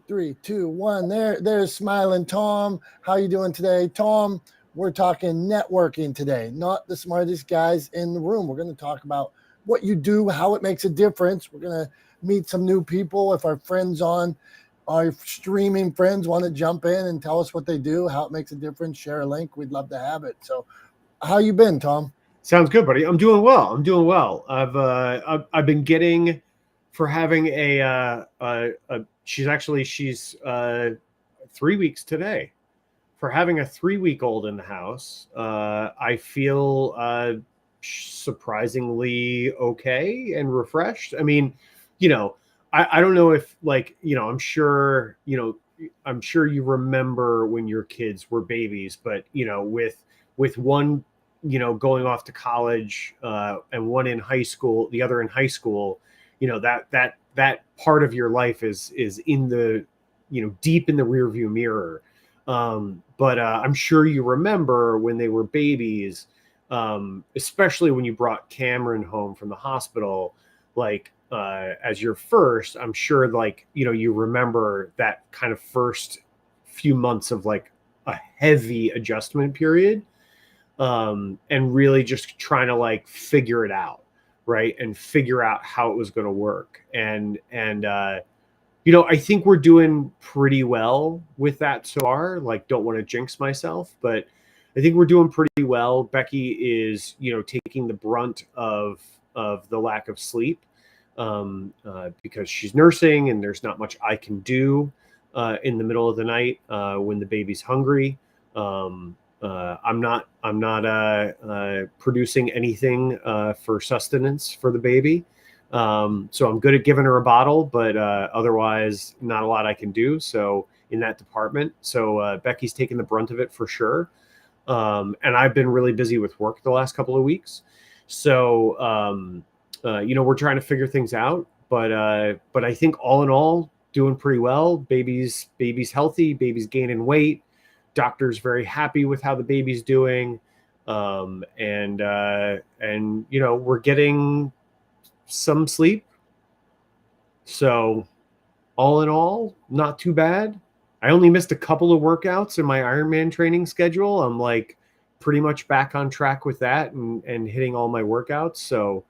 Three, two, one. There's smiling Tom. How you doing today, Tom? We're talking networking today, not the smartest guys in the room. We're going to talk about what you do, how it makes a difference. We're going to meet some new people. If our streaming friends want to jump in and tell us what they do, how it makes a difference, share a link. We'd love to have it. So how you been, Tom? Sounds good, buddy. I'm doing well. I've been getting for having she's 3 weeks today. For having a 3-week-old in the house, I feel surprisingly okay and refreshed. I mean, I don't know if I'm sure you remember when your kids were babies, but with one going off to college and one in high school, the other in high school, that part of your life is in the deep in the rearview mirror. But I'm sure you remember when they were babies, especially when you brought Cameron home from the hospital, as your first. I'm sure you remember that kind of first few months of a heavy adjustment period, and really just trying to figure it out. Right. And figure out how it was going to work. And I think we're doing pretty well with that so far. Don't want to jinx myself, but I think we're doing pretty well. Becky is, taking the brunt of the lack of sleep because she's nursing and there's not much I can do in the middle of the night when the baby's hungry. I'm not producing anything for sustenance for the baby. So I'm good at giving her a bottle, but otherwise not a lot I can do. So in that department, Becky's taking the brunt of it for sure. And I've been really busy with work the last couple of weeks. So, we're trying to figure things out, but I think all in all doing pretty well. Baby's healthy, baby's gaining weight. Doctor's very happy with how the baby's doing. And we're getting some sleep. So all in all, not too bad. I only missed a couple of workouts in my Ironman training schedule. I'm pretty much back on track with that and hitting all my workouts. So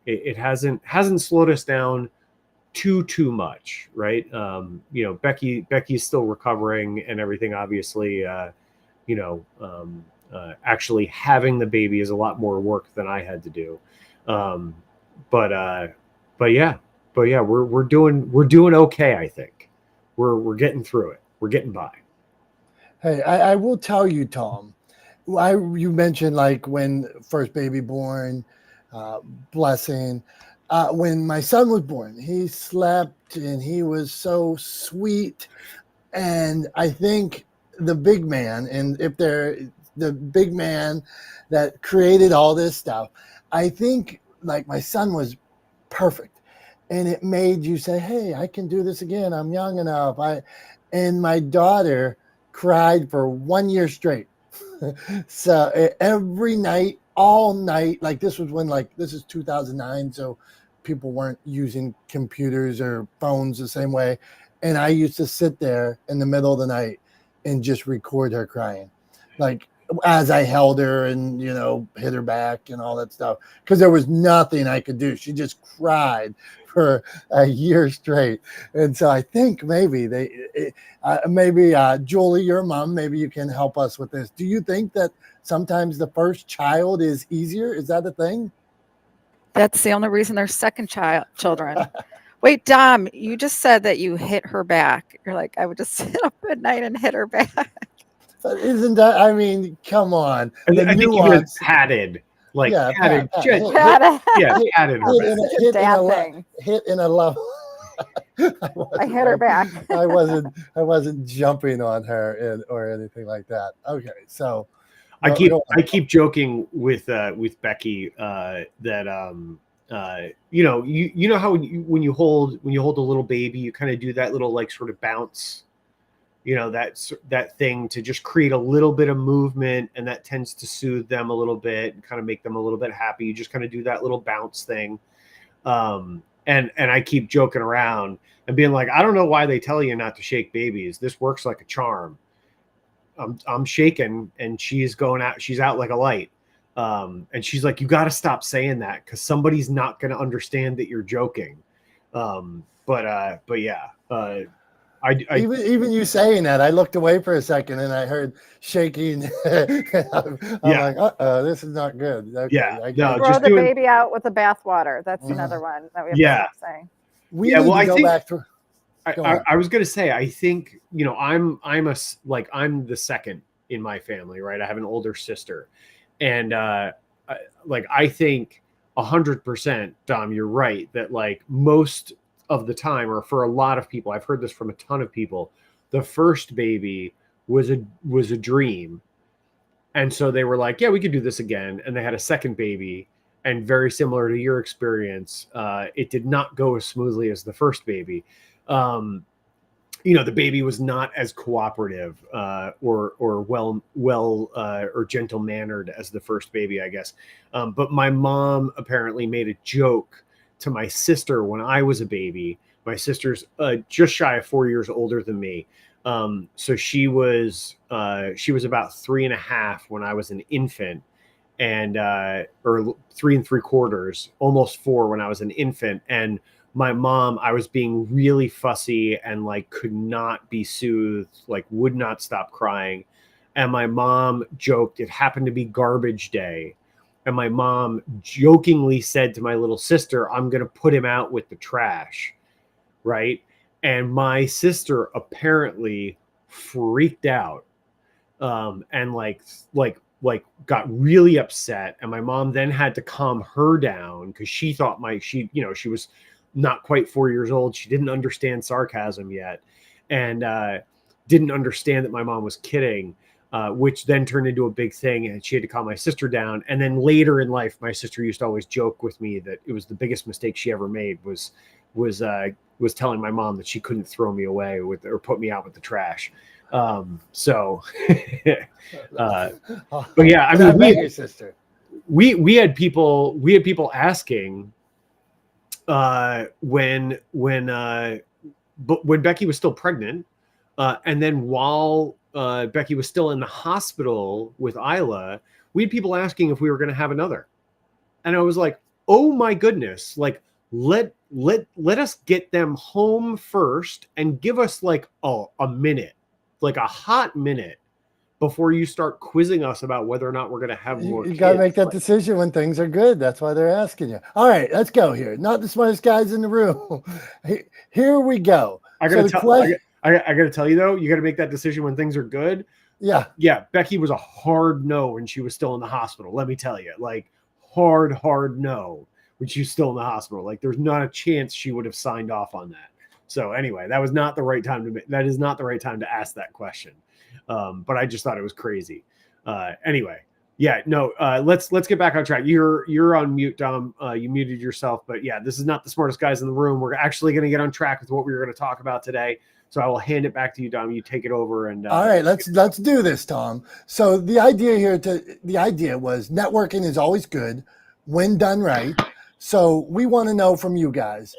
it hasn't slowed us down too much, right? Becky's still recovering and everything. Obviously, actually having the baby is a lot more work than I had to do. But yeah, we're doing okay. I think we're getting through it. We're getting by. Hey, I will tell you, Tom. You mentioned when first baby born, blessing. When my son was born, he slept and he was so sweet. And I think the big man, and if they're the big man that created all this stuff, I think my son was perfect. And it made you say, hey, I can do this again. I'm young enough. And my daughter cried for 1 year straight. So every night, all night, this was when this is 2009. So people weren't using computers or phones the same way. And I used to sit there in the middle of the night and just record her crying, as I held her and, hit her back and all that stuff, because there was nothing I could do. She just cried for a year straight. And so I think maybe Julie, your mom, maybe you can help us with this. Do you think that sometimes the first child is easier? Is that a thing? That's the only reason there's second children. Wait, Dom, you just said that you hit her back. You're I would just sit up at night and hit her back. Isn't that, I mean, come on. I think you meant padded. Padded. Padded. Yeah, padded her back. Hit in a love. I hit her back. I wasn't jumping on her or anything like that. Okay, so I go on. keep joking with Becky that you know how when you hold a little baby, you kind of do that little like sort of bounce, you know, that thing to just create a little bit of movement, and that tends to soothe them a little bit and kind of make them a little bit happy. You just kind of do that little bounce thing. And I keep joking around and being like, I don't know why they tell you not to shake babies. This works like a charm. I'm shaking and she's out like a light. And she's like, you got to stop saying that because somebody's not going to understand that you're joking. But yeah, even you saying that, I looked away for a second and I heard shaking. I'm like, this is not good. Okay, yeah, no, throw the baby out with the bathwater. That's another one that we have to stop saying. We need to go back through. I was going to say, I think, you know, I'm the second in my family, right? I have an older sister, and I think 100%, Dom, you're right that like most of the time, or for a lot of people, I've heard this from a ton of people, the first baby was a dream, and so they were like, yeah, we could do this again, and they had a second baby. And very similar to your experience, it did not go as smoothly as the first baby. You know, the baby was not as cooperative or well or gentle mannered as the first baby, I guess. But my mom apparently made a joke to my sister when I was a baby. My sister's just shy of 4 years older than me. So she was about 3.5 when I was an infant, and or 3 3/4, almost 4 when I was an infant. And my mom, I was being really fussy and like could not be soothed, like would not stop crying. And my mom joked, it happened to be garbage day. And my mom jokingly said to my little sister, I'm going to put him out with the trash. Right. And my sister apparently freaked out and like got really upset. And my mom then had to calm her down because she thought she was not quite 4 years old. She didn't understand sarcasm yet, and didn't understand that my mom was kidding, which then turned into a big thing. And she had to calm my sister down. And then later in life, my sister used to always joke with me that it was the biggest mistake she ever made was telling my mom that she couldn't throw me away or put me out with the trash. But yeah, I mean, we had people asking when Becky was still pregnant, and then while Becky was still in the hospital with Isla, we had people asking if we were going to have another, and I was like, oh my goodness, like let us get them home first and give us like a minute, like a hot minute, before you start quizzing us about whether or not we're going to have more kids. You got to make that decision when things are good. That's why they're asking you. All right, let's go here. Not the smartest guys in the room. Here we go. I got to tell you though, you got to make that decision when things are good. Yeah. Yeah. Becky was a hard no when she was still in the hospital. Let me tell you, like hard no when she was still in the hospital. Like there's not a chance she would have signed off on that. So anyway, that is not the right time to ask that question. But I just thought it was crazy. Anyway, yeah, no, let's get back on track. You're on mute, Dom. You muted yourself, but yeah, this is not the smartest guys in the room. We're actually going to get on track with what we were going to talk about today. So I will hand it back to you, Dom. You take it over. And all right, let's do this, Tom. So the idea was networking is always good when done right. So we want to know from you guys.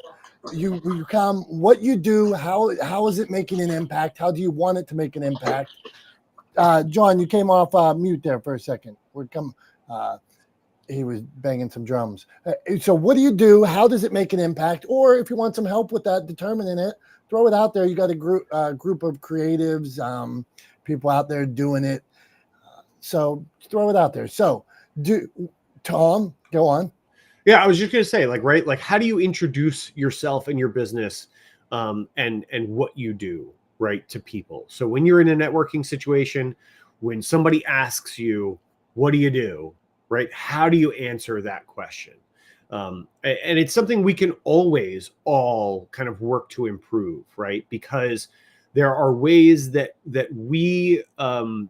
You come, what you do, how is it making an impact? How do you want it to make an impact? John, you came off mute there for a second. He was banging some drums. So what do you do? How does it make an impact? Or if you want some help with that, determining it, throw it out there. You got a group of creatives, people out there doing it. So throw it out there. So Tom, go on. Yeah, I was just going to say, like, how do you introduce yourself and your business and what you do, right, to people? So when you're in a networking situation, when somebody asks you, what do you do, right, how do you answer that question? And it's something we can always all kind of work to improve, right? Because there are ways that we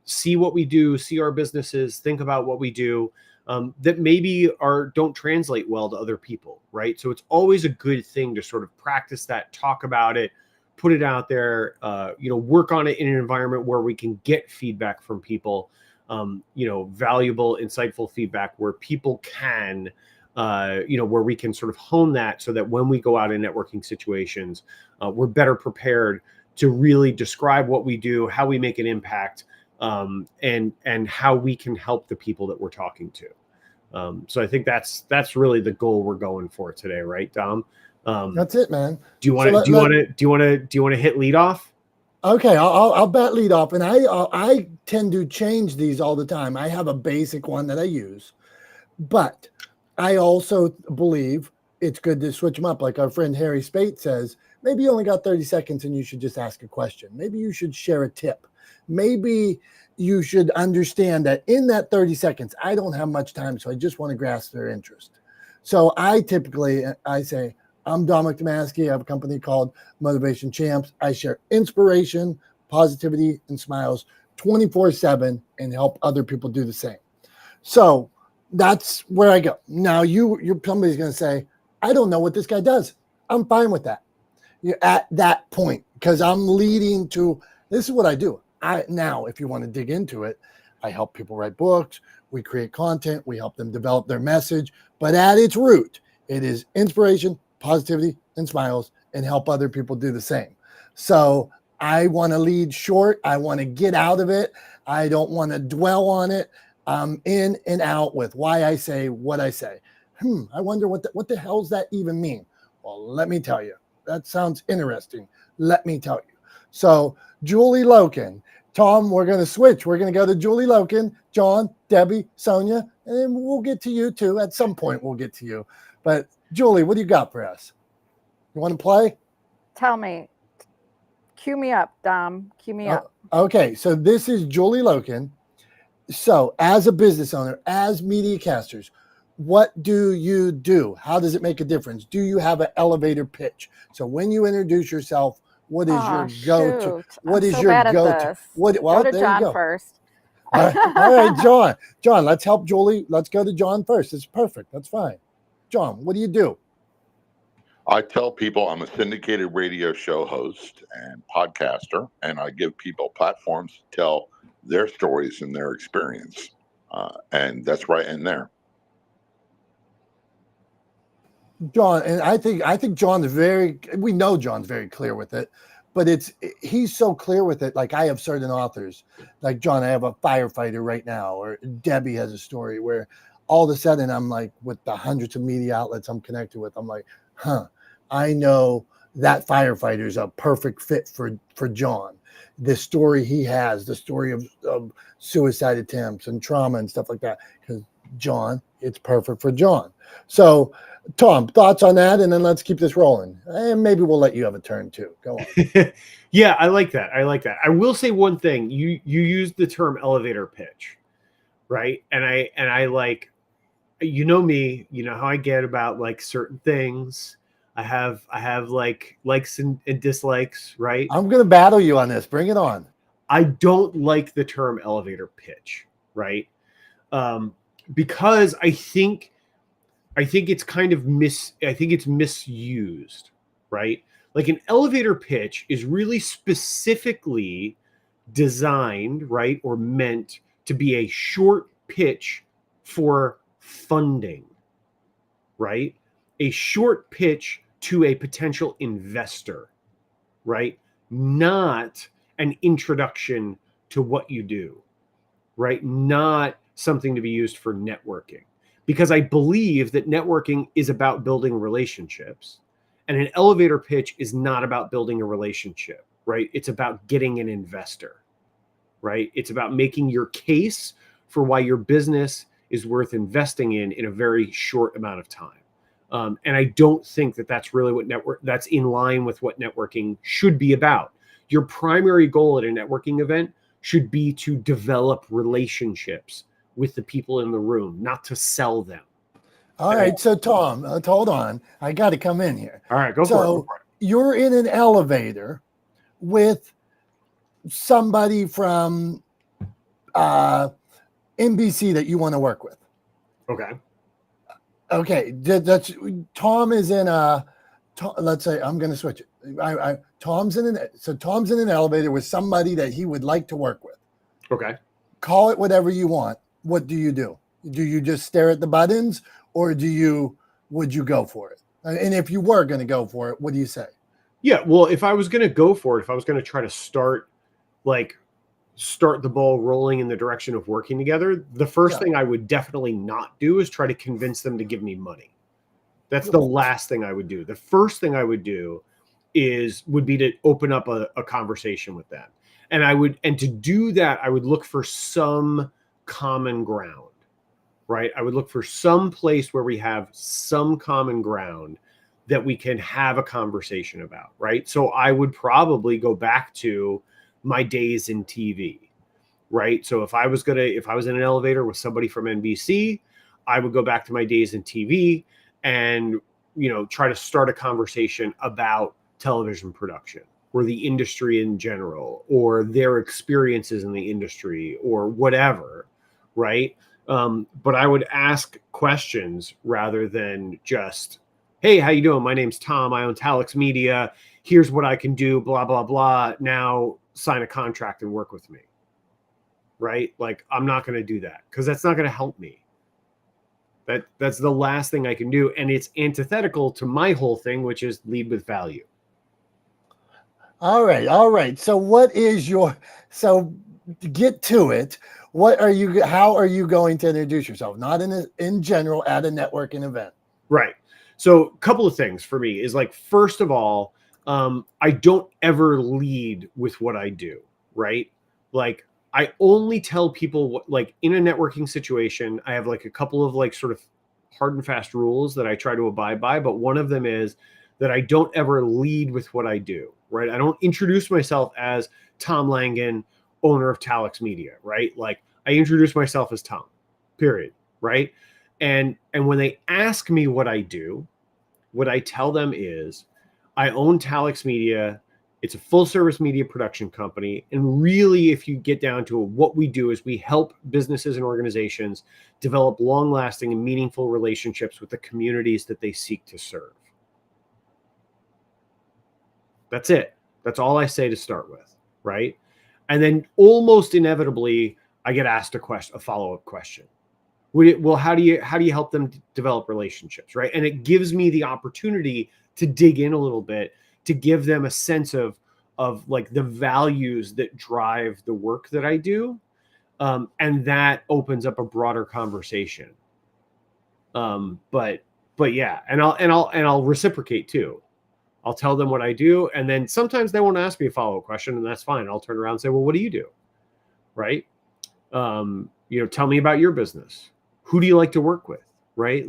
see what we do, see our businesses, think about what we do, that maybe don't translate well to other people, right? So it's always a good thing to sort of practice that, talk about it, put it out there, work on it in an environment where we can get feedback from people, valuable, insightful feedback where people can, where we can sort of hone that so that when we go out in networking situations, we're better prepared to really describe what we do, how we make an impact, and how we can help the people that we're talking to. So I think that's really the goal we're going for today, right, Dom? That's it, man. Do you want to hit lead off? Okay, I'll bet lead off, and I tend to change these all the time. I have a basic one that I use, but I also believe it's good to switch them up. Like our friend Harry Spate says, maybe you only got 30 seconds and you should just ask a question. Maybe you should share a tip. Maybe you should understand that in that 30 seconds, I don't have much time, so I just want to grasp their interest. So I say, I'm Dominick Domasky. I have a company called Motivation Champs. I share inspiration, positivity, and smiles 24/7 and help other people do the same. So that's where I go. Now somebody's going to say, I don't know what this guy does. I'm fine with that. You're at that point because I'm leading to, this is what I do. Now, if you want to dig into it, I help people write books. We create content. We help them develop their message. But at its root, it is inspiration, positivity, and smiles, and help other people do the same. So I want to lead short. I want to get out of it. I don't want to dwell on it. I'm in and out with why I say what I say. I wonder what the hell's that even mean? Well, let me tell you. That sounds interesting. Let me tell you. So Julie Loken, Tom, we're going to switch. We're going to go to Julie Loken, John, Debbie, Sonia, and then we'll get to you too. At some point, we'll get to you. But Julie, what do you got for us? You want to play? Tell me. Cue me up, Dom. Cue me up. Okay, so this is Julie Loken. So as a business owner, as media casters, what do you do? How does it make a difference? Do you have an elevator pitch? So when you introduce yourself, what is your go-to? What is your go-to? Go to John first. All right, John. John, let's help Julie. Let's go to John first. It's perfect. That's fine. John, what do you do? I tell people I'm a syndicated radio show host and podcaster, and I give people platforms to tell their stories and their experience. And that's right in there. John, and I think John's we know John's very clear with it, but he's so clear with it. Like I have certain authors, like John, I have a firefighter right now, or Debbie has a story where all of a sudden I'm like, with the hundreds of media outlets I'm connected with, I'm like, I know that firefighter is a perfect fit for John. The story he has, the story of suicide attempts and trauma and stuff like that, because John, it's perfect for John. So Tom, thoughts on that? And then let's keep this rolling. And maybe we'll let you have a turn too. Go on. Yeah, I like that. I will say one thing. You used the term elevator pitch, right? And I like, you know me, you know how I get about like certain things. I have like likes and dislikes, right? I'm going to battle you on this. Bring it on. I don't like the term elevator pitch, right? Because I think it's kind of misused, right? Like an elevator pitch is really specifically designed, right, or meant to be a short pitch for funding, right? A short pitch to a potential investor, right? Not an introduction to what you do, right? Not something to be used for networking. Because I believe that networking is about building relationships, and an elevator pitch is not about building a relationship, right? It's about getting an investor, right? It's about making your case for why your business is worth investing in a very short amount of time. And I don't think that that's really that's in line with what networking should be about. Your primary goal at a networking event should be to develop relationships with the people in the room, not to sell them. All right. So Tom, hold on. I got to come in here. All right, go for it. So Go for it. you're in an elevator with somebody from NBC that you want to work with. Okay. Okay. That's Tom is in a. Let's say I'm going to switch it. Tom's in an elevator with somebody that he would like to work with. Okay. Call it whatever you want. What do you do? Do you just stare at the buttons, or would you go for it? And if you were going to go for it, what do you say? Yeah. Well, if I was going to go for it, if I was going to try to start the ball rolling in the direction of working together, the first thing I would definitely not do is try to convince them to give me money. That's the last thing I would do. The first thing I would do would be to open up a conversation with them. And to do that, I would look for some common ground, right? I would look for some place where we have some common ground that we can have a conversation about, right? So I would probably go back to my days in TV, right? So if I was in an elevator with somebody from NBC, I would go back to my days in TV and, try to start a conversation about television production or the industry in general, or their experiences in the industry or whatever, right? But I would ask questions rather than just, hey, how you doing? My name's Tom. I own Talex Media. Here's what I can do, blah, blah, blah. Now sign a contract and work with me, right? Like, I'm not going to do that because that's not going to help me. That's the last thing I can do. And it's antithetical to my whole thing, which is lead with value. All right. So so to get to it, how are you going to introduce yourself? Not in general at a networking event. Right. So a couple of things for me is first of all, I don't ever lead with what I do, right? I only tell people in a networking situation, I have a couple of sort of hard and fast rules that I try to abide by. But one of them is that I don't ever lead with what I do, right? I don't introduce myself as Tom Langan, owner of Talex Media, right? I introduce myself as Tom, period, right? And when they ask me what I do, what I tell them is I own Talex Media. It's a full service media production company. And really, if you get down to it, what we do is we help businesses and organizations develop long lasting and meaningful relationships with the communities that they seek to serve. That's it. That's all I say to start with, right? And then almost inevitably, I get asked a follow-up question. Well, how do you help them develop relationships, right? And it gives me the opportunity to dig in a little bit, to give them a sense of the values that drive the work that I do, and that opens up a broader conversation. But yeah, and I'll reciprocate too. I'll tell them what I do, and then sometimes they won't ask me a follow-up question, and that's fine. I'll turn around and say, well, what do you do? Right? Tell me about your business. Who do you like to work with? Right?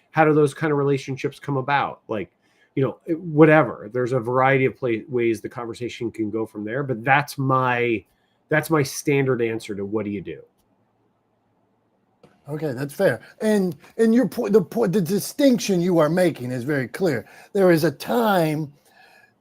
How do those kind of relationships come about? Whatever. There's a variety of ways the conversation can go from there, but that's my standard answer to what do you do? Okay, that's fair. And your point, the distinction you are making is very clear. There is a time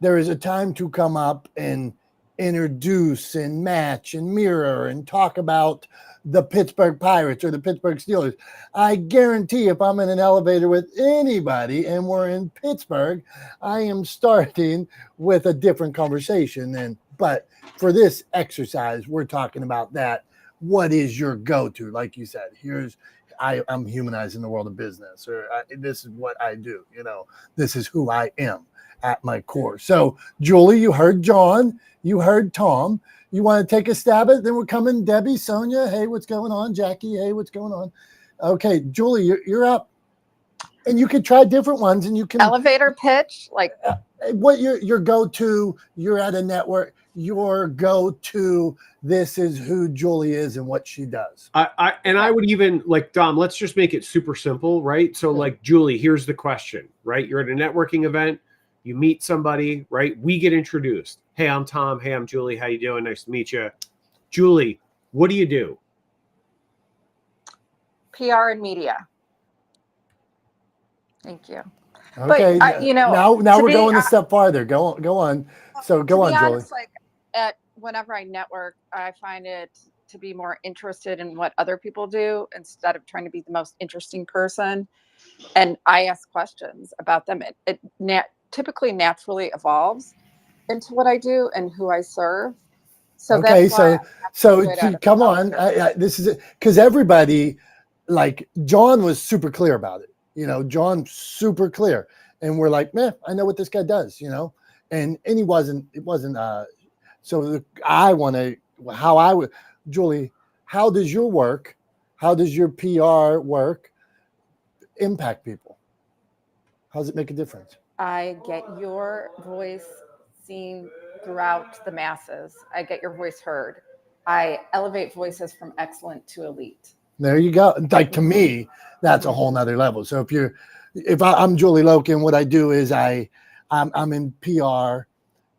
to come up and introduce and match and mirror and talk about the Pittsburgh Pirates or the Pittsburgh Steelers. I guarantee if I'm in an elevator with anybody and we're in Pittsburgh, I am starting with a different conversation. But for this exercise, we're talking about that. What is your go-to? Like you said, I'm humanizing the world of business, or this is what I do. This is who I am at my core. So, Julie, you heard John, you heard Tom. You want to take a stab at it? Then we're coming, Debbie, Sonia. Hey, what's going on? Jackie, hey, what's going on? Okay, Julie, you're up. And you can try different ones, and you can Elevator pitch, what your go-to. You're at a network. Your go-to. This is who Julie is and what she does. I would even Dom. Let's just make it super simple, right? So, Julie, here's the question, right? You're at a networking event. You meet somebody, right? We get introduced. Hey, I'm Tom. Hey, I'm Julie. How you doing? Nice to meet you. Julie, what do you do? PR and media. Thank you. Okay. But now to we're be going a step farther. Go on. So go to on, be Julie. honest, like whenever I network, I find it to be more interested in what other people do instead of trying to be the most interesting person. And I ask questions about them. It typically naturally evolves into what I do and who I serve. So Okay, that's why so good at come on, this is it, because everybody, like John was super clear about it. John's super clear, and we're like, man, I know what this guy does. And he wasn't. It wasn't. I want to. How I would, Julie. How does your work? How does your PR work impact people? How does it make a difference? I get your voice seen throughout the masses. I get your voice heard. I elevate voices from excellent to elite. There you go. Like, to me, that's a whole nother level. So I'm Julie Loken, what I do is I'm in PR,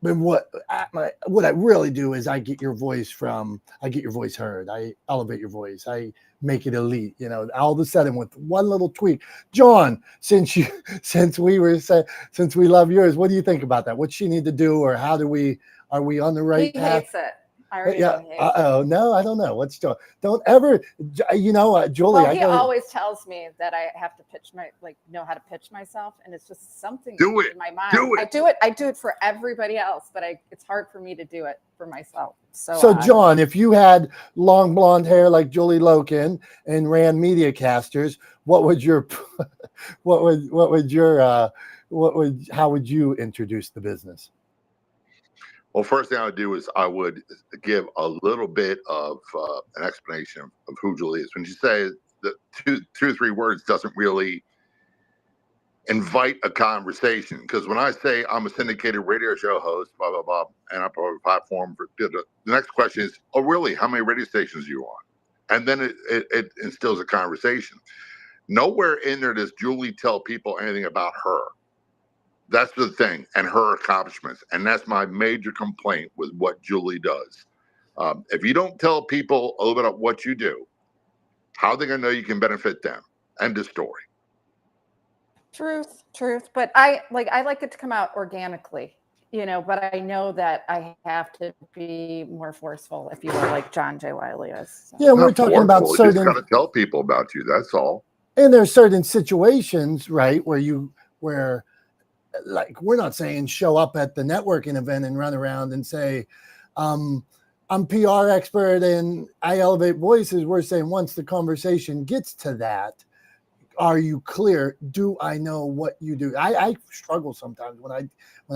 but what I really do is I get your voice heard. I elevate your voice. I make it elite. All of a sudden with one little tweak. John, since we love yours, what do you think about that? What she need to do, or are we on the right He path? hates it. I already Yeah. know he hates Oh no, I don't know. What's John? Don't ever, Julie. Well, he always tells me that I have to know how to pitch myself, and it's just something Do it. in my mind. Do it. I do it for everybody else, but it's hard for me to do it for myself. So John, if you had long blonde hair like Julie Loken and ran media casters, how would you introduce the business? Well, first thing I would do is I would give a little bit of an explanation of who Julie is. When you say the two or three words doesn't really invite a conversation, because when I say I'm a syndicated radio show host, blah blah blah, and I provide a platform for the next question is, oh really? How many radio stations are you on? And then it instills a conversation. Nowhere in there does Julie tell people anything about her. That's the thing, and her accomplishments. And that's my major complaint with what Julie does. If you don't tell people a little bit about what you do, how are they going to know you can benefit them? End of story. Truth. But I like it to come out organically, but I know that I have to be more forceful, if you will, like John J. Wiley is. So. Yeah, we're talking about certain. You just got to tell people about you. That's all. And there's certain situations, right, where like, we're not saying show up at the networking event and run around and say, I'm PR expert and I elevate voices. We're saying once the conversation gets to that, are you clear? Do I know what you do? I struggle sometimes when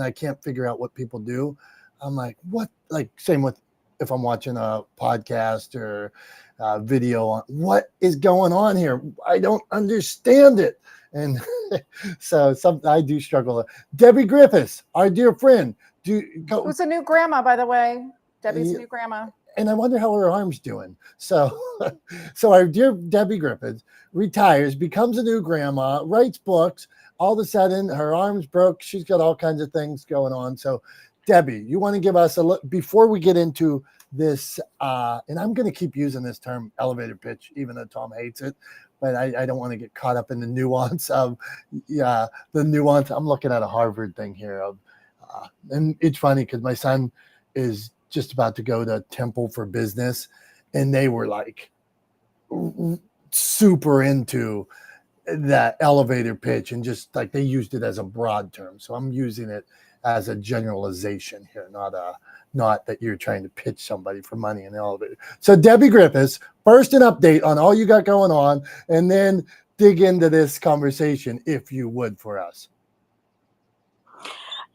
I can't figure out what people do. I'm like, what? Like, same with if I'm watching a podcast or a video on what is going on here. I don't understand it. And so I do struggle. Debbie Griffiths, our dear friend. Who's a new grandma, by the way? Debbie's a new grandma. And I wonder how her arm's doing. So our dear Debbie Griffiths retires, becomes a new grandma, writes books. All of a sudden, her arm's broke. She's got all kinds of things going on. So, Debbie, you want to give us a look before we get into this? And I'm going to keep using this term, elevator pitch, even though Tom hates it. But I don't want to get caught up in the nuance of, the nuance. I'm looking at a Harvard thing here and it's funny because my son is just about to go to Temple for Business, and they were like super into that elevator pitch, and just like they used it as a broad term. So I'm using it as a generalization here, not that you're trying to pitch somebody for money in the elevator. So Debbie Griffiths, first an update on all you got going on, and then dig into this conversation, if you would, for us.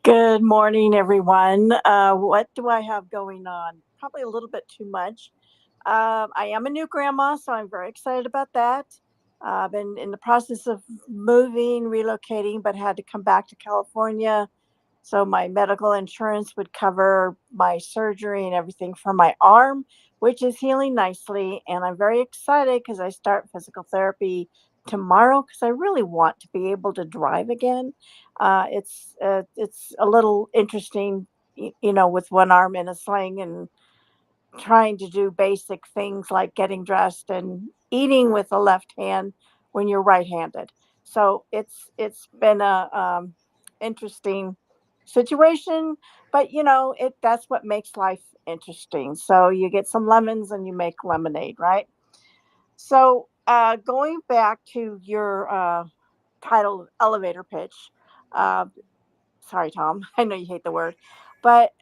Good morning, everyone. What do I have going on? Probably a little bit too much. I am a new grandma, so I'm very excited about that. I've been in the process of moving, relocating, but had to come back to California. So my medical insurance would cover my surgery and everything for my arm, which is healing nicely. And I'm very excited because I start physical therapy tomorrow because I really want to be able to drive again. It's a little interesting, with one arm in a sling and trying to do basic things like getting dressed and eating with the left hand when you're right-handed. So it's been a interesting situation, but that's what makes life interesting. So you get some lemons and you make lemonade, right? So going back to your title elevator pitch, uh, sorry, Tom, I know you hate the word, but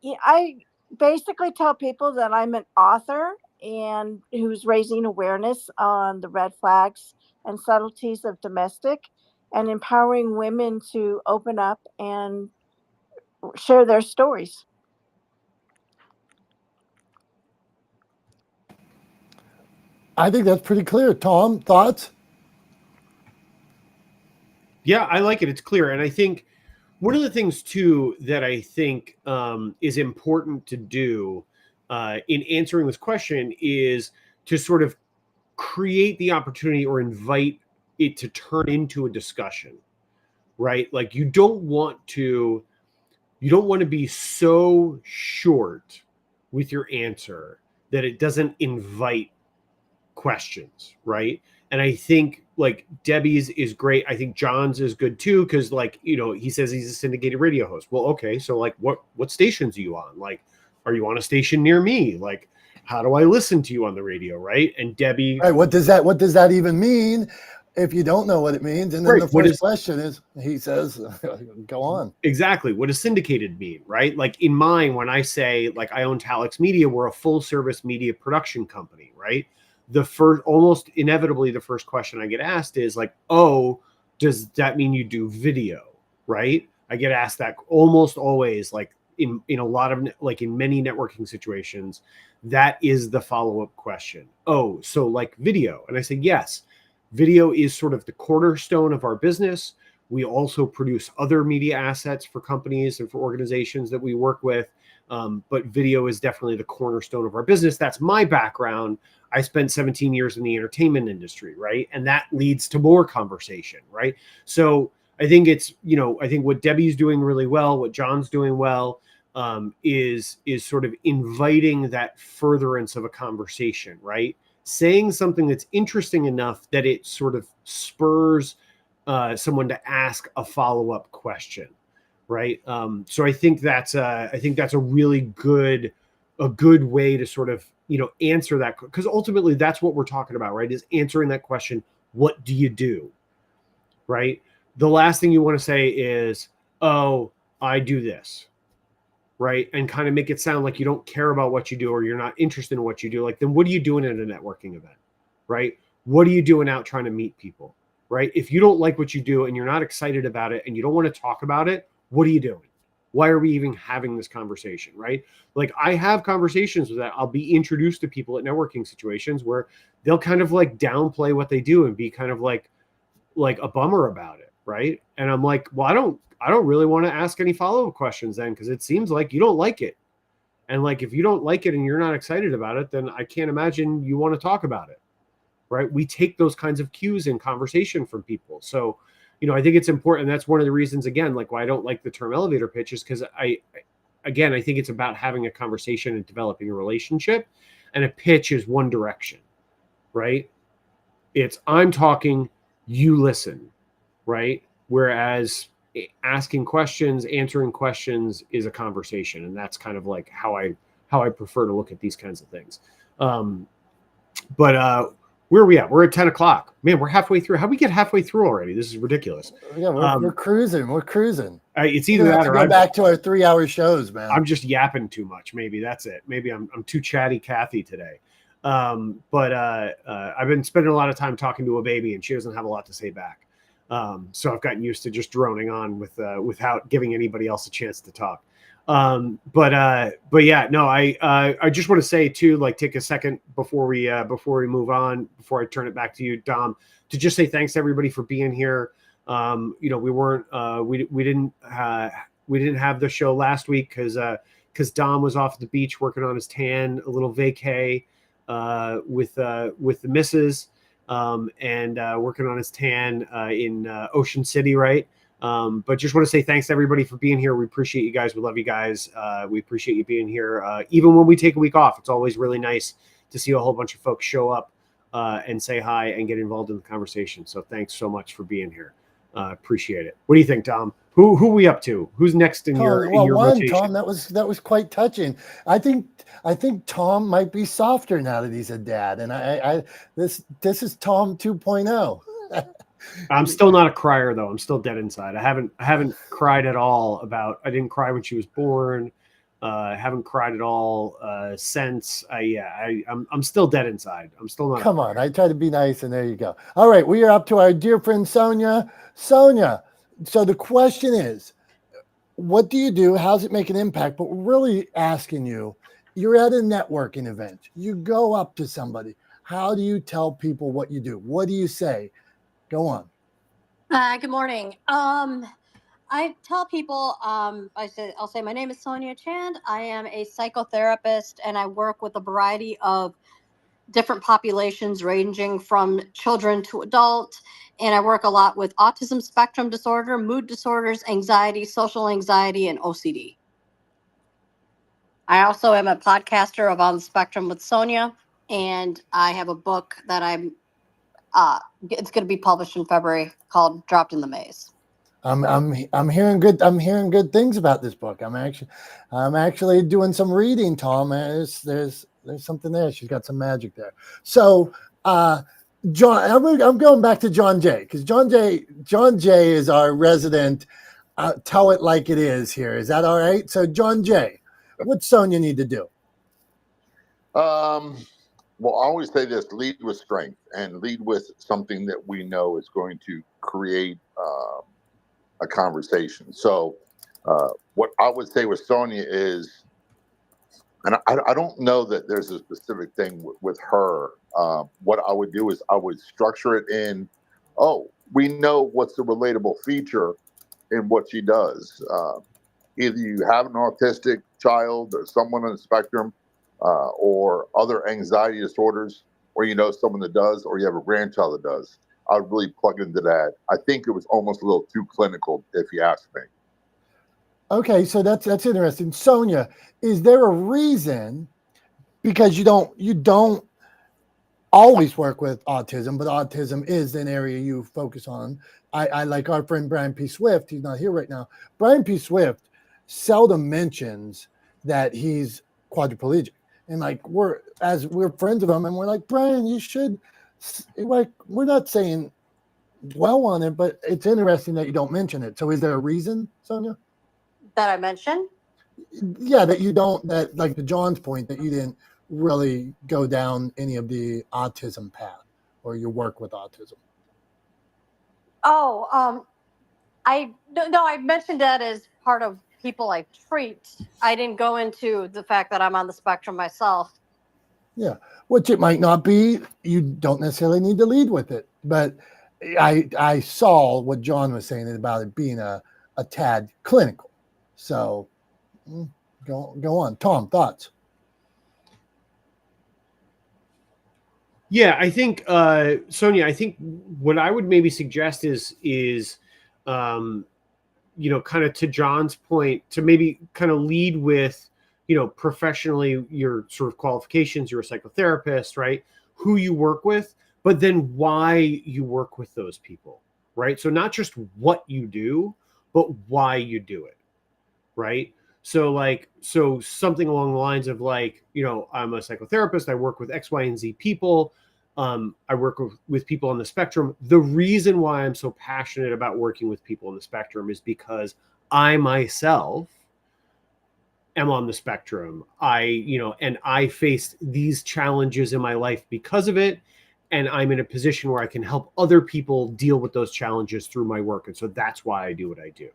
I basically tell people that I'm an author and who's raising awareness on the red flags and subtleties of domestic and empowering women to open up and share their stories. I think that's pretty clear. Tom, thoughts? Yeah, I like it. It's clear. And I think one of the things too that I think is important to do in answering this question is to sort of create the opportunity or invite it to turn into a discussion, right? Like you don't want to be so short with your answer that it doesn't invite questions, right? And I think like Debbie's is great. I think John's is good too, because like, he says he's a syndicated radio host. Well, okay, so like what stations are you on? Like, are you on a station near me? Like, how do I listen to you on the radio, right? And Debbie, Right, what does that even mean if you don't know what it means? And then right, the first question is, he says, go on. Exactly. What does syndicated mean, right? Like in mine, when I say like I own Talex Media, we're a full service media production company, right? Almost inevitably, the first question I get asked is like, oh, does that mean you do video, right? I get asked that almost always, like in a lot of, like in many networking situations, that is the follow-up question. Oh, so like video. And I say, yes, video is sort of the cornerstone of our business. We also produce other media assets for companies and for organizations that we work with. But video is definitely the cornerstone of our business. That's my background. I spent 17 years in the entertainment industry, right? And that leads to more conversation, right? So I think it's, I think what Debbie's doing really well, what John's doing well, is sort of inviting that furtherance of a conversation, right? Saying something that's interesting enough that it sort of spurs someone to ask a follow-up question, right? So I think that's a really good way to sort of answer that, because ultimately that's what we're talking about, right? Is answering that question, what do you do, right? The last thing you want to say is, oh, I do this, right? And kind of make it sound like you don't care about what you do or you're not interested in what you do. Like, then what are you doing at a networking event, right? What are you doing out trying to meet people, right? If you don't like what you do and you're not excited about it and you don't want to talk about it, what are you doing? Why are we even having this conversation, right? Like I have conversations with that. I'll be introduced to people at networking situations where they'll kind of like downplay what they do and be kind of like a bummer about it, right? And I'm like, well, I don't really want to ask any follow-up questions then, because it seems like you don't like it. And like if you don't like it and you're not excited about it, then I can't imagine you want to talk about it, right? We take those kinds of cues in conversation from people. So I think it's important. And that's one of the reasons, again, like why I don't like the term elevator pitch is because I think it's about having a conversation and developing a relationship. And a pitch is one direction, right? It's I'm talking, you listen, right? Whereas asking questions, answering questions is a conversation. And that's kind of like how I prefer to look at these kinds of things. But where are we at? We're at 10 o'clock. Man, we're halfway through. How'd we get halfway through already? This is ridiculous. Yeah, we're cruising. We're cruising. It's either that or go back to our 3-hour shows, man. I'm just yapping too much. Maybe that's it. Maybe I'm too chatty Cathy today. But I've been spending a lot of time talking to a baby and she doesn't have a lot to say back. So I've gotten used to just droning on without giving anybody else a chance to talk. But yeah, no, I just want to say too, like take a second before we move on, before I turn it back to you, Dom, to just say thanks to everybody for being here. We didn't have the show last week because Dom was off at the beach working on his tan, a little vacay, with the missus, and working on his tan, in Ocean City. Right. But just want to say thanks to everybody for being here. We appreciate you guys. We love you guys. We appreciate you being here. Even when we take a week off, it's always really nice to see a whole bunch of folks show up and say hi and get involved in the conversation. So thanks so much for being here. Appreciate it. What do you think, Tom? Who are we up to? Who's next in your rotation? Tom, that was quite touching. I think Tom might be softer now that he's a dad, and this is Tom 2.0. I'm still not a crier though. I'm still dead inside. I haven't cried at all I didn't cry when she was born. I haven't cried at all since. I'm still dead inside. I'm still not. Come on, I try to be nice, and there you go. All right, we are up to our dear friend Sonia. Sonia, so the question is, what do you do? How's it make an impact? But we're really asking you, you're at a networking event. You go up to somebody. How do you tell people what you do? What do you say? Go on. Good morning. I tell people, I'll say my name is Sonia Chand. I am a psychotherapist, and I work with a variety of different populations ranging from children to adult. And I work a lot with autism spectrum disorder, mood disorders, anxiety, social anxiety, and OCD. I also am a podcaster of On the Spectrum with Sonia, and I have a book that it's going to be published in February called Dropped in the Maze. I'm hearing good things about this book. I'm actually doing some reading, Tom. There's something there. She's got some magic there. So, John, I'm going back to John Jay, because John Jay is our resident. Tell it like it is here. Is that all right? So, John Jay, what's Sonia need to do? Well, I always say this: lead with strength, and lead with something that we know is going to create a conversation. So what I would say with Sonia is, and I don't know that there's a specific thing with her. What I would do is I would structure it in, we know what's the relatable feature in what she does. Either you have an autistic child or someone on the spectrum, or other anxiety disorders, or you know someone that does, or you have a grandchild that does. I would really plug into that. I think it was almost a little too clinical, if you ask me. Okay, so that's interesting. Sonia, is there a reason, because you don't always work with autism, but autism is an area you focus on. I like our friend Brian P. Swift. He's not here right now. Brian P. Swift seldom mentions that he's quadriplegic. And like we're friends of him, and we're like, Brian, you should, like, we're not saying well on it, but it's interesting that you don't mention it. So is there a reason, Sonia? That I mentioned? Yeah, that you don't, that like to John's point, that you didn't really go down any of the autism path or your work with autism. I mentioned that as part of people I treat. I didn't go into the fact that I'm on the spectrum myself. Yeah, which it might not be. You don't necessarily need to lead with it. But I saw what John was saying about it being a tad clinical. So go on. Tom, thoughts? Yeah, I think, Sonia, I think what I would maybe suggest is kind of to John's point, to maybe kind of lead with, professionally, your sort of qualifications. You're a psychotherapist, right? Who you work with, but then why you work with those people, right? So not just what you do, but why you do it, right? So something along the lines of like, I'm a psychotherapist. I work with X, Y, and Z people. I work with people on the spectrum. The reason why I'm so passionate about working with people on the spectrum is because I myself am on the spectrum. And I faced these challenges in my life because of it. And I'm in a position where I can help other people deal with those challenges through my work. And so that's why I do what I do.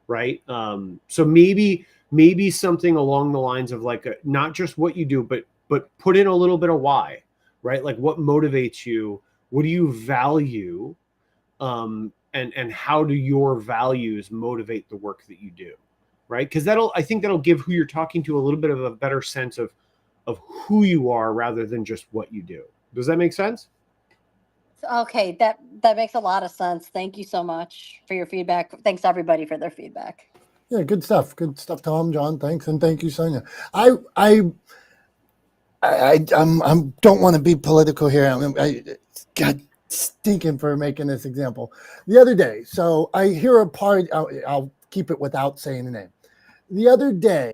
Right. So maybe something along the lines of like, not just what you do, but put in a little bit of why, right? Like what motivates you? What do you value? And how do your values motivate the work that you do? Right. Because I think that'll give who you're talking to a little bit of a better sense of who you are rather than just what you do. Does that make sense? Okay, that makes a lot of sense. Thank you so much for your feedback. Thanks everybody for their feedback. Yeah, good stuff. Good stuff, Tom, John. Thanks, and thank you, Sonia. I don't want to be political here. God stinking for making this example. The other day, so I hear a part. I'll keep it without saying the name. The other day,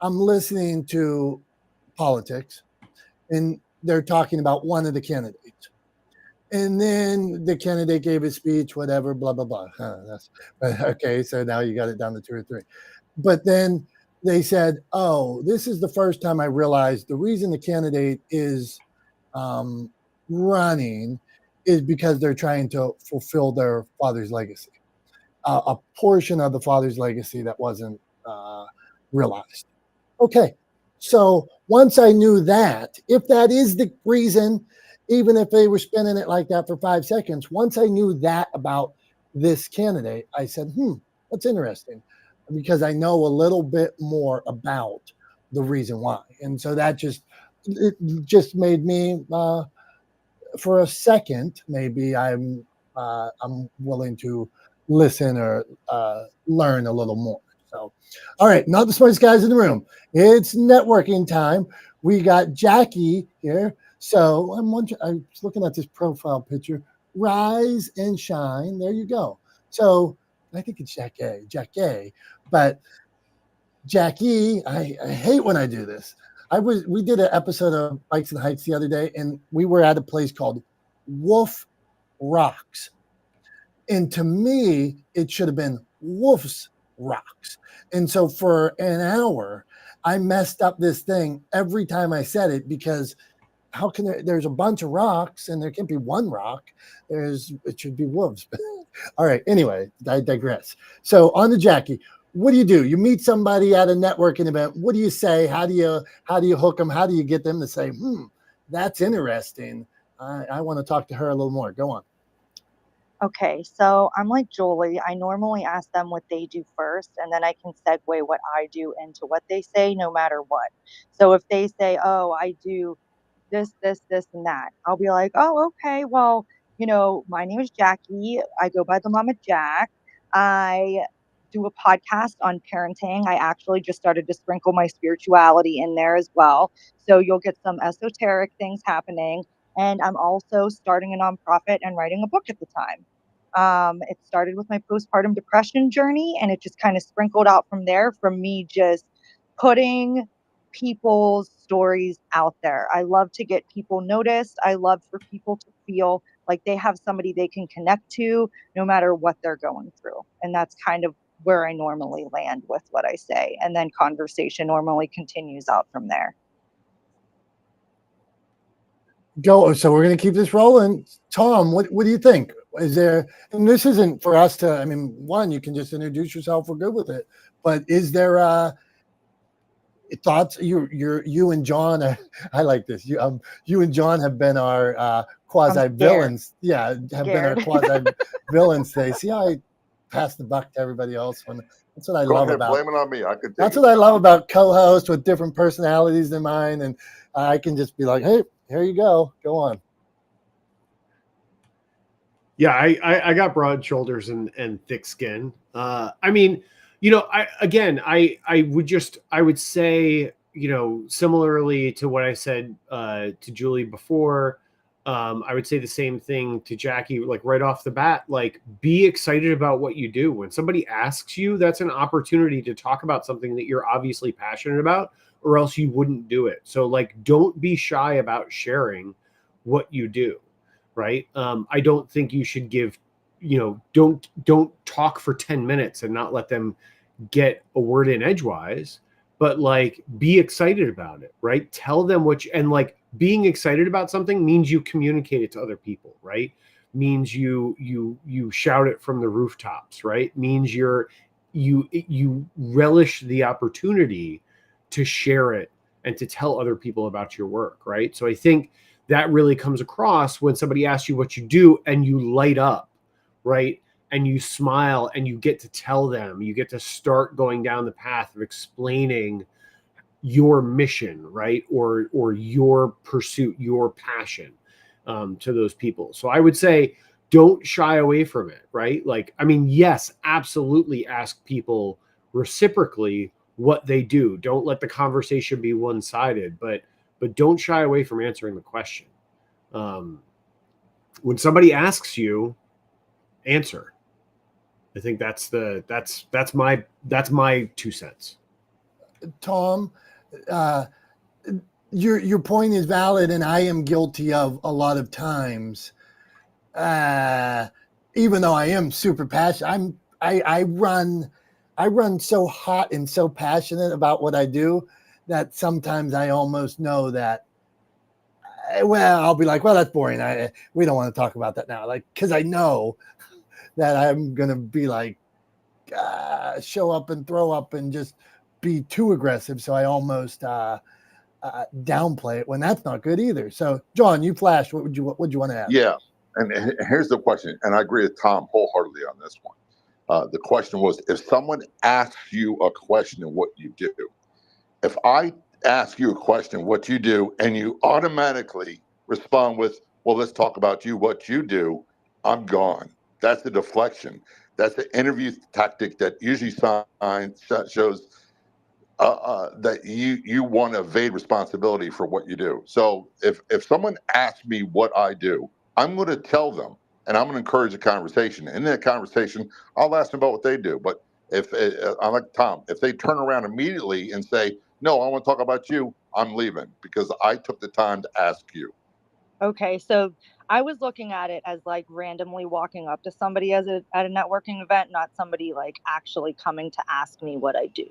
I'm listening to politics, and they're talking about one of the candidates. And then the candidate gave his speech, whatever, blah, blah, blah. Okay, so now you got it down to 2 or 3. But then they said, oh, this is the first time I realized the reason the candidate is running is because they're trying to fulfill their father's legacy, a portion of the father's legacy that wasn't realized. Okay, so once I knew that, if that is the reason, even if they were spinning it like that for 5 seconds, once I knew that about this candidate, I said, that's interesting, because I know a little bit more about the reason why. And so that just made me, for a second, maybe I'm willing to listen or learn a little more. So, all right, not the smartest guys in the room. It's networking time. We got Jackie here. So I was looking at this profile picture. Rise and shine. There you go. So I think it's Jackie. But Jackie, I hate when I do this. We did an episode of Bikes and Hikes the other day, and we were at a place called Wolf Rocks. And to me, it should have been Wolf's Rocks. And so for an hour, I messed up this thing every time I said it, because how can there's a bunch of rocks and there can't be one rock. It should be wolves. All right. Anyway, I digress. So on to Jackie. What do? You meet somebody at a networking event. What do you say? How do you hook them? How do you get them to say, that's interesting. I want to talk to her a little more. Go on. Okay, so I'm like Julie. I normally ask them what they do first, and then I can segue what I do into what they say, no matter what. So if they say, oh, I do this, and that, I'll be like, oh, okay, well, my name is Jackie. I go by the Mama Jack. I do a podcast on parenting. I actually just started to sprinkle my spirituality in there as well. So you'll get some esoteric things happening. And I'm also starting a nonprofit and writing a book at the time. It started with my postpartum depression journey, and it just kind of sprinkled out from there, from me just putting people's stories out there. I love to get people noticed. I love for people to feel like they have somebody they can connect to no matter what they're going through. And that's kind of where I normally land with what I say. And then conversation normally continues out from there. Go. So we're going to keep this rolling. Tom, what do you think? Is there, and this isn't for us to, one, you can just introduce yourself. We're good with it. But is there thoughts? You and John, I like this. You and John have been our quasi villains. Yeah, have been our quasi villains today. See how I pass the buck to everybody else? That's what I love about. Blame it on me. That's what I love about co-hosts with different personalities than mine, and I can just be like, hey, here you go. Go on. Yeah, I got broad shoulders and thick skin. I would say, similarly to what I said to Julie before, I would say the same thing to Jackie, like right off the bat, like be excited about what you do. When somebody asks you, that's an opportunity to talk about something that you're obviously passionate about, or else you wouldn't do it. So like, don't be shy about sharing what you do. Right. I don't think you should give, don't talk for 10 minutes and not let them get a word in edgewise, but like, be excited about it. Right. Tell them and like being excited about something means you communicate it to other people. Right. Means you shout it from the rooftops. Right. Means you relish the opportunity to share it and to tell other people about your work. Right. So I think that really comes across when somebody asks you what you do and you light up, right? And you smile and you get to tell them, you get to start going down the path of explaining your mission, right? Or your pursuit, your passion to those people. So I would say, don't shy away from it, right? Like, yes, absolutely ask people reciprocally what they do. Don't let the conversation be one-sided, but but don't shy away from answering the question. When somebody asks you, answer. I think that's my 2 cents. Tom, your point is valid, and I am guilty of a lot of times. Even though I am super passionate, I run so hot and so passionate about what I do that sometimes I almost know that. Well, I'll be like, well, that's boring. We don't want to talk about that now, like, because I know that I'm gonna be like, show up and throw up and just be too aggressive. So I almost downplay it when that's not good either. So, John, you flashed. What would you want to add? Yeah, and here's the question, and I agree with Tom wholeheartedly on this one. The question was, if someone asks you a question, what you do. If I ask you a question, what you do, and you automatically respond with, well, let's talk about you, what you do, I'm gone. That's the deflection. That's the interview tactic that usually shows that you want to evade responsibility for what you do. So if someone asks me what I do, I'm going to tell them, and I'm going to encourage a conversation. In that conversation, I'll ask them about what they do. But if I'm like Tom, if they turn around immediately and say, no, I want to talk about you, I'm leaving because I took the time to ask you. Okay, so I was looking at it as like randomly walking up to somebody at a networking event, not somebody like actually coming to ask me what I do.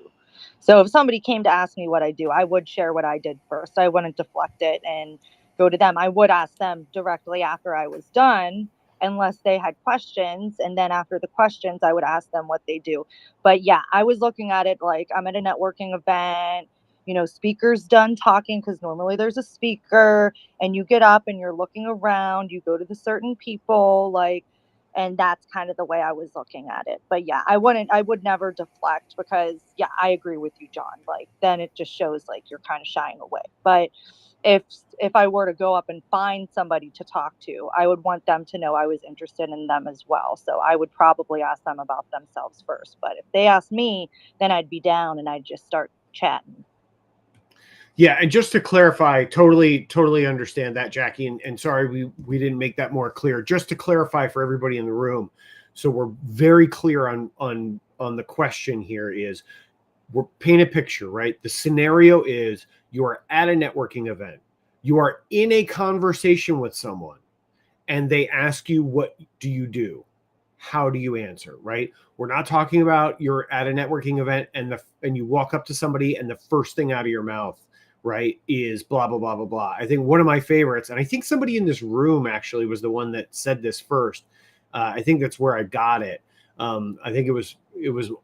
So if somebody came to ask me what I do, I would share what I did first. I wouldn't deflect it and go to them. I would ask them directly after I was done, unless they had questions. And then after the questions, I would ask them what they do. But yeah, I was looking at it like I'm at a networking event, speaker's done talking, because normally there's a speaker, and you get up and you're looking around, you go to the certain people, like, and that's kind of the way I was looking at it. But yeah, I would never deflect, because yeah, I agree with you, John. Like, then it just shows like you're kind of shying away. But if I were to go up and find somebody to talk to, I would want them to know I was interested in them as well. So I would probably ask them about themselves first. But if they asked me, then I'd be down and I'd just start chatting. Yeah, and just to clarify, totally understand that, Jackie, and sorry we didn't make that more clear. Just to clarify for everybody in the room, so we're very clear on the question here is, we're paint a picture, right? The scenario is you are at a networking event, you are in a conversation with someone, and they ask you, what do you do? How do you answer, right? We're not talking about you're at a networking event and you walk up to somebody and the first thing out of your mouth, right, is blah, blah, blah, blah, blah. I think one of my favorites, and I think somebody in this room actually was the one that said this first. I think that's where I got it. I think it was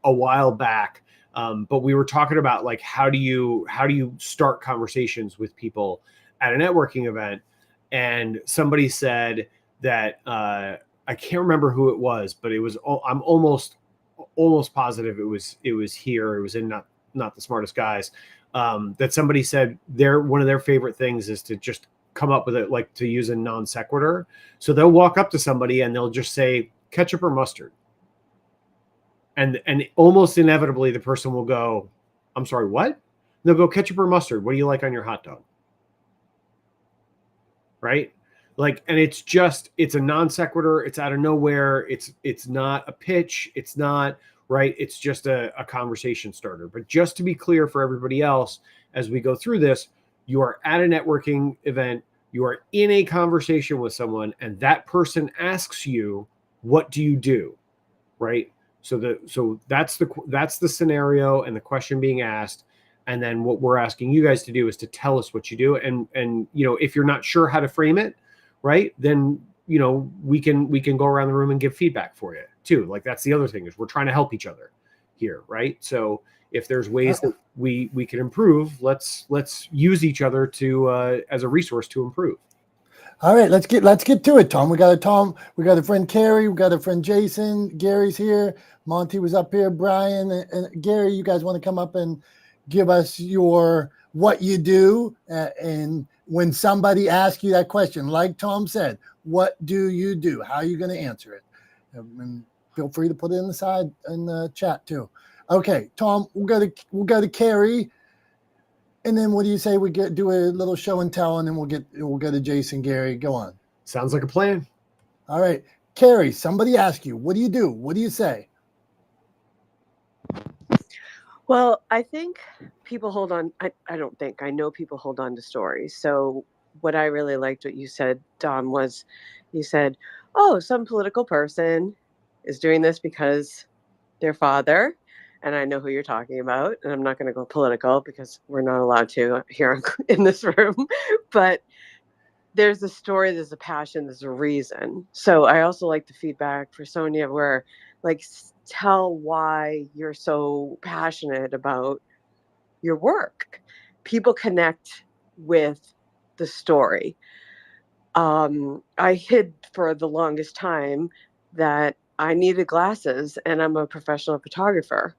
a while back. But we were talking about like, how do you start conversations with people at a networking event? And somebody said that, I can't remember who it was, but it was, I'm almost positive it was here. It was in Not the Smartest Guys. That somebody said one of their favorite things is to just come up with it, like to use a non sequitur. So they'll walk up to somebody and they'll just say ketchup or mustard. And almost inevitably the person will go, I'm sorry, what? And they'll go, ketchup or mustard. What do you like on your hot dog? Right? Like, and it's a non sequitur. It's out of nowhere. It's not a pitch. It's not, right. It's just a conversation starter. But just to be clear for everybody else, as we go through this, you are at a networking event, you are in a conversation with someone, and that person asks you, what do you do? Right. So that's the scenario and the question being asked. And then what we're asking you guys to do is to tell us what you do. And if you're not sure how to frame it, right, then we can go around the room and give feedback for you too. Like, that's the other thing, is we're trying to help each other here, right? So if there's ways that we can improve, let's use each other to as a resource to improve. All right, let's get to it, Tom. We got a friend Carrie, we got a friend Jason, Gary's here, Monty was up here, Brian and Gary. You guys want to come up and give us what you do, and when somebody asks you that question, like Tom said, what do you do? How are you going to answer it? And feel free to put it in the chat too. Okay, Tom, we'll go to Carrie. And then what do you say we do a little show and tell, and then we'll go to Jason, Gary. Go on. Sounds like a plan. All right. Carrie, somebody asked you, what do you do? What do you say? Well, I think people hold on. I don't think. I know people hold on to stories. So what I really liked what you said, Dom, was you said, oh, some political person is doing this because their father, and I know who you're talking about, and I'm not going to go political because we're not allowed to here in this room, but there's a story, there's a passion, there's a reason. So I also like the feedback for Sonia where like tell why you're so passionate about your work. People connect with the story. I hid for the longest time that I needed glasses and I'm a professional photographer.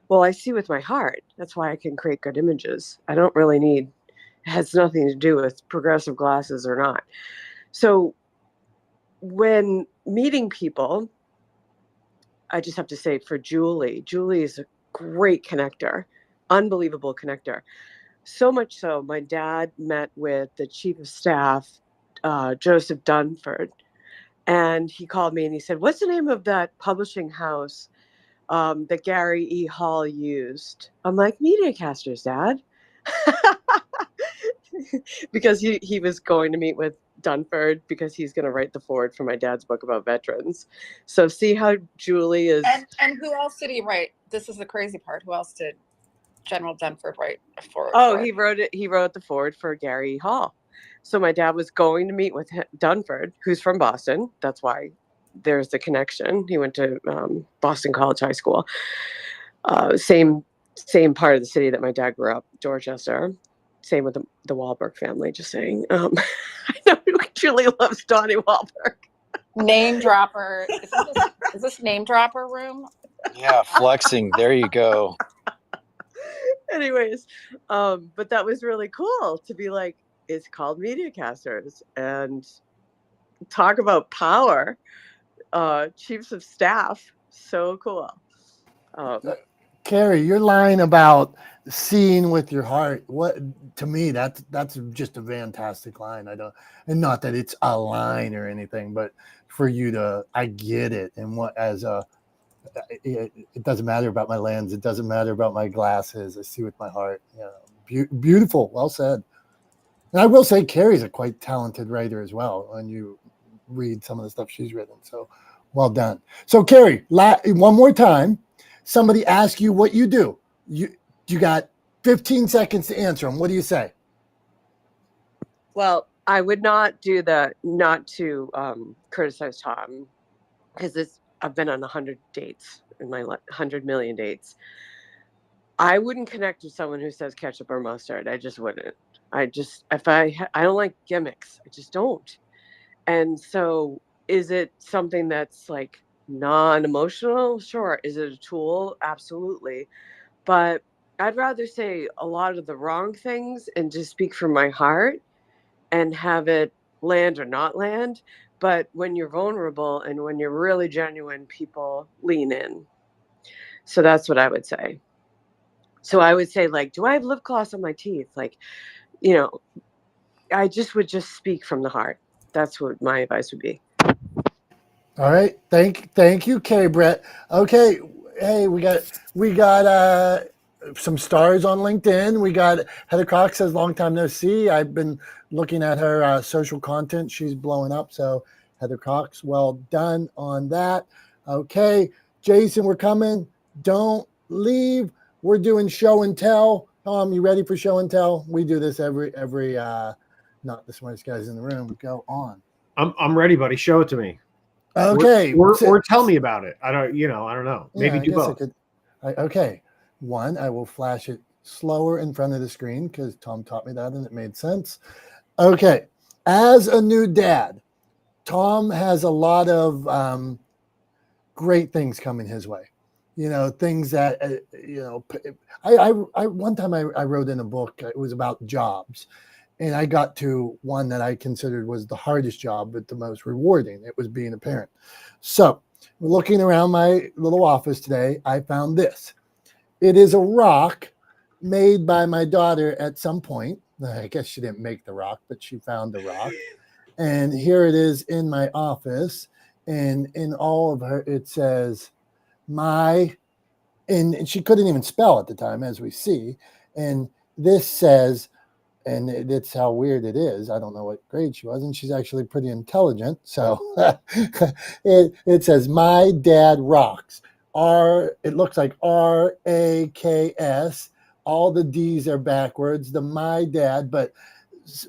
Well, I see with my heart. That's why I can create good images. I don't really need, it has nothing to do with progressive glasses or not. So when meeting people, I just have to say for Julie is a great connector, unbelievable connector. So much so, my dad met with the chief of staff, Joseph Dunford, and he called me and he said, "What's the name of that publishing house that Gary E. Hall used?" I'm like, "Mediacasters, Dad." Because he was going to meet with Dunford because he's going to write the foreword for my dad's book about veterans. So see how Julie is. And who else did he write? This is the crazy part. Who else did General Dunford write a foreword? Oh, he wrote it. He wrote the foreword for Gary E. Hall. So my dad was going to meet with Dunford, who's from Boston. That's why there's the connection. He went to Boston College High School. Same part of the city that my dad grew up, Dorchester. Same with the Wahlberg family, just saying. I know Julie loves Donnie Wahlberg. Name dropper. Is this name dropper room? Yeah, flexing. There you go. Anyways, but that was really cool to be like, it's called Mediacasters and talk about power. Chiefs of staff. So cool. Carrie, your line about seeing with your heart, what to me that's just a fantastic line. And not that it's a line or anything, but for you to, I get it. And it doesn't matter about my lens, it doesn't matter about my glasses. I see with my heart. Beautiful, well said. And I will say, Carrie's a quite talented writer as well. When you read some of the stuff she's written, so well done. So Carrie, one more time. Somebody asks you what you do. You got 15 seconds to answer them. What do you say? Well, I would not to criticize Tom because I've been on 100 dates in my 100 million dates. I wouldn't connect with someone who says ketchup or mustard. I just wouldn't. I don't like gimmicks. I just don't. And so is it something that's like non-emotional? Sure. Is it a tool? Absolutely. But I'd rather say a lot of the wrong things and just speak from my heart and have it land or not land. But when you're vulnerable and when you're really genuine, people lean in. So that's what I would say. So I would say, like, do I have lip gloss on my teeth? Like, I would just speak from the heart. That's what my advice would be. All right. Thank you, Carrie Brett. Okay. Hey, we got some stars on LinkedIn. We got Heather Cox says, long time no see. I've been looking at her social content. She's blowing up. So Heather Cox, well done on that. Okay. Jason, we're coming. Don't leave. We're doing show and tell. You ready for show and tell? We do this every not the smartest guys in the room. Go on. I'm ready, buddy. Show it to me. Okay. Or tell me about it. I don't know. Maybe do both. Okay. One, I will flash it slower in front of the screen because Tom taught me that and it made sense. Okay. As a new dad, Tom has a lot of great things coming his way. Things that, I one time I wrote in a book, it was about jobs. And I got to one that I considered was the hardest job, but the most rewarding. It was being a parent. So looking around my little office today, I found this. It is a rock made by my daughter at some point. I guess she didn't make the rock, but she found the rock. And here it is in my office. And in all of her, it says, and she couldn't even spell at the time, as we see. And this says, and it's how weird it is. I don't know what grade she was, and she's actually pretty intelligent. So it says, "My dad rocks." It looks like RAKS. All the D's are backwards. The my dad, but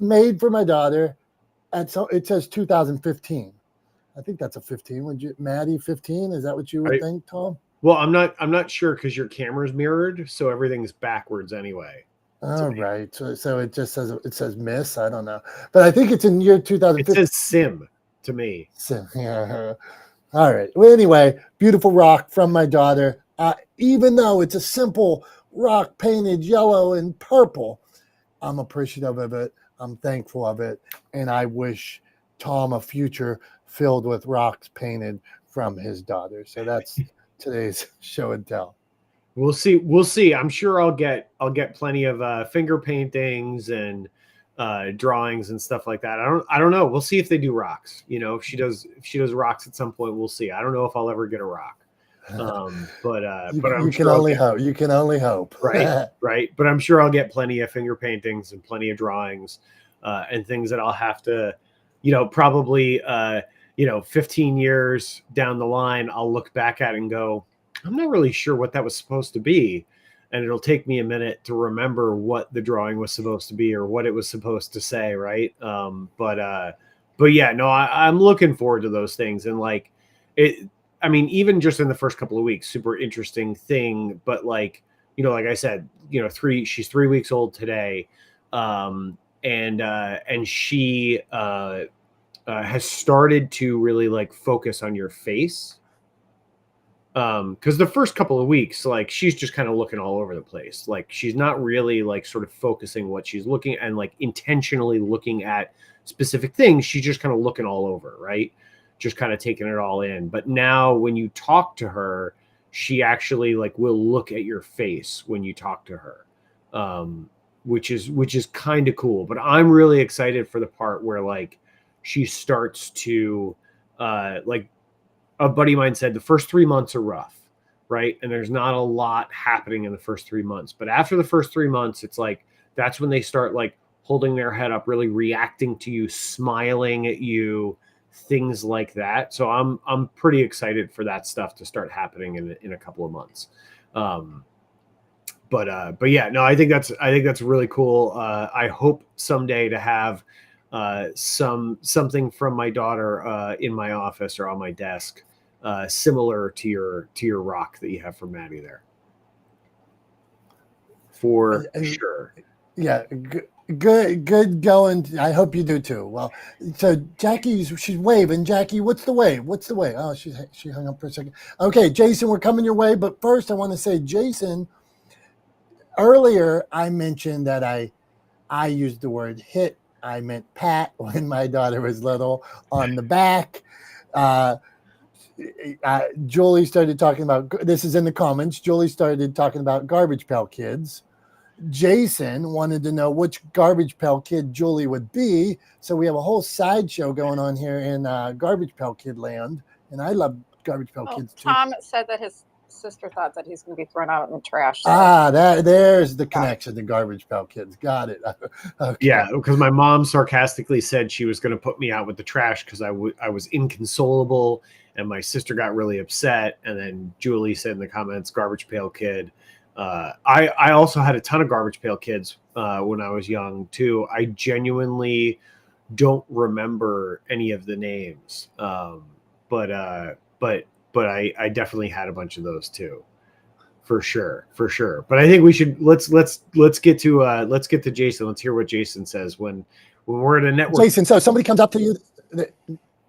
made for my daughter. It says 2015. I think that's a 15. Would you, Maddie, 15? Is that what you would think, Tom? Well, I'm not sure because your camera's mirrored, so everything's backwards anyway. All right. So it just says miss. I don't know, but I think it's in year 2015. It says sim to me. Sim. Yeah. All right. Well, anyway, beautiful rock from my daughter. Even though it's a simple rock painted yellow and purple, I'm appreciative of it. I'm thankful of it, and I wish Tom a future filled with rocks painted from his daughter. So that's today's show and tell. We'll see. I'm sure I'll get plenty of finger paintings and drawings and stuff like that. I don't know. We'll see if they do rocks. You know, if she does rocks at some point, we'll see. I don't know if I'll ever get a rock. But I'm can only hope. You can only hope. Right. But I'm sure I'll get plenty of finger paintings and plenty of drawings and things that I'll have to, probably 15 years down the line, I'll look back at it and go, I'm not really sure what that was supposed to be. And it'll take me a minute to remember what the drawing was supposed to be or what it was supposed to say. Right. But yeah, no, I'm looking forward to those things. And like even just in the first couple of weeks, super interesting thing. But like I said, she's 3 weeks old today. And she has started to really like focus on your face. Because the first couple of weeks, like she's just kind of looking all over the place. Like she's not really like sort of focusing what she's looking and like intentionally looking at specific things. She's just kind of looking all over, right? Just kind of taking it all in. But now when you talk to her, she actually like will look at your face when you talk to her, which is kind of cool. But I'm really excited for the part where like she starts to like a buddy of mine said the first 3 months are rough, right? And there's not a lot happening in the first 3 months. But after the first 3 months, it's like that's when they start like holding their head up, really reacting to you, smiling at you, things like that. So I'm pretty excited for that stuff to start happening in a couple of months. But yeah, no, I think that's really cool. I hope someday to have something from my daughter in my office or on my desk, similar to your rock that you have for Maddie there. For sure. Yeah, good going. I hope you do too. Well, so she's waving. Jackie, what's the wave? Oh, she hung up for a second. Okay, Jason, we're coming your way. But first, I want to say, Jason, earlier I mentioned that I used the word hit. I meant pat when my daughter was little on the back. Julie started talking about, this is in the comments, Julie started talking about Garbage Pail Kids. Jason wanted to know which Garbage Pail Kid Julie would be. So we have a whole sideshow going on here in Garbage Pail Kid land. And I love Garbage Pail Kids too. Tom said that his sister thought that he's going to be thrown out in the trash. So. There's the connection to Garbage Pail Kids. Got it. Okay. Yeah, because my mom sarcastically said she was going to put me out with the trash because I was inconsolable, and my sister got really upset. And then Julie said in the comments, Garbage Pail Kid. I also had a ton of Garbage Pail Kids when I was young too. I genuinely don't remember any of the names, but I definitely had a bunch of those too, for sure. But I think we should let's get to Jason. Let's hear what Jason says when we're at a network. Jason, so somebody comes up to you.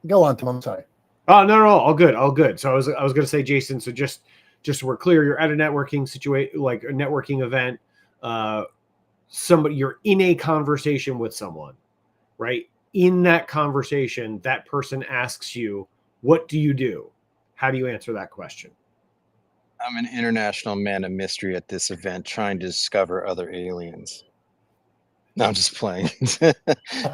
Go on, Tom. I'm sorry. Oh no, all good. So I was going to say, Jason. So just so we're clear, you're at a networking situation, like a networking event. You're in a conversation with someone, right? In that conversation, that person asks you, "What do you do?" How do you answer that question? I'm an international man of mystery at this event, trying to discover other aliens. No, I'm just playing.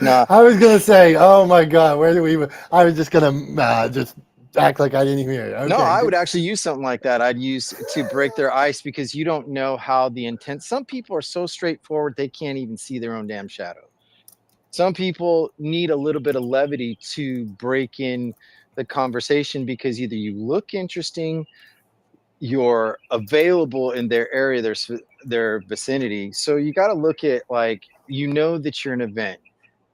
No, I was gonna say, oh my God, where do we even? I was just gonna just act like I didn't even hear you. no, Okay, I would good. actually use something like that. I'd use to break their ice, because you don't know how the intent. Some people are so straightforward they can't even see their own damn shadow. Some people need a little bit of levity to break in the conversation, because either you look interesting, you're available in their area, their vicinity. So you got to look at, like, that you're an event.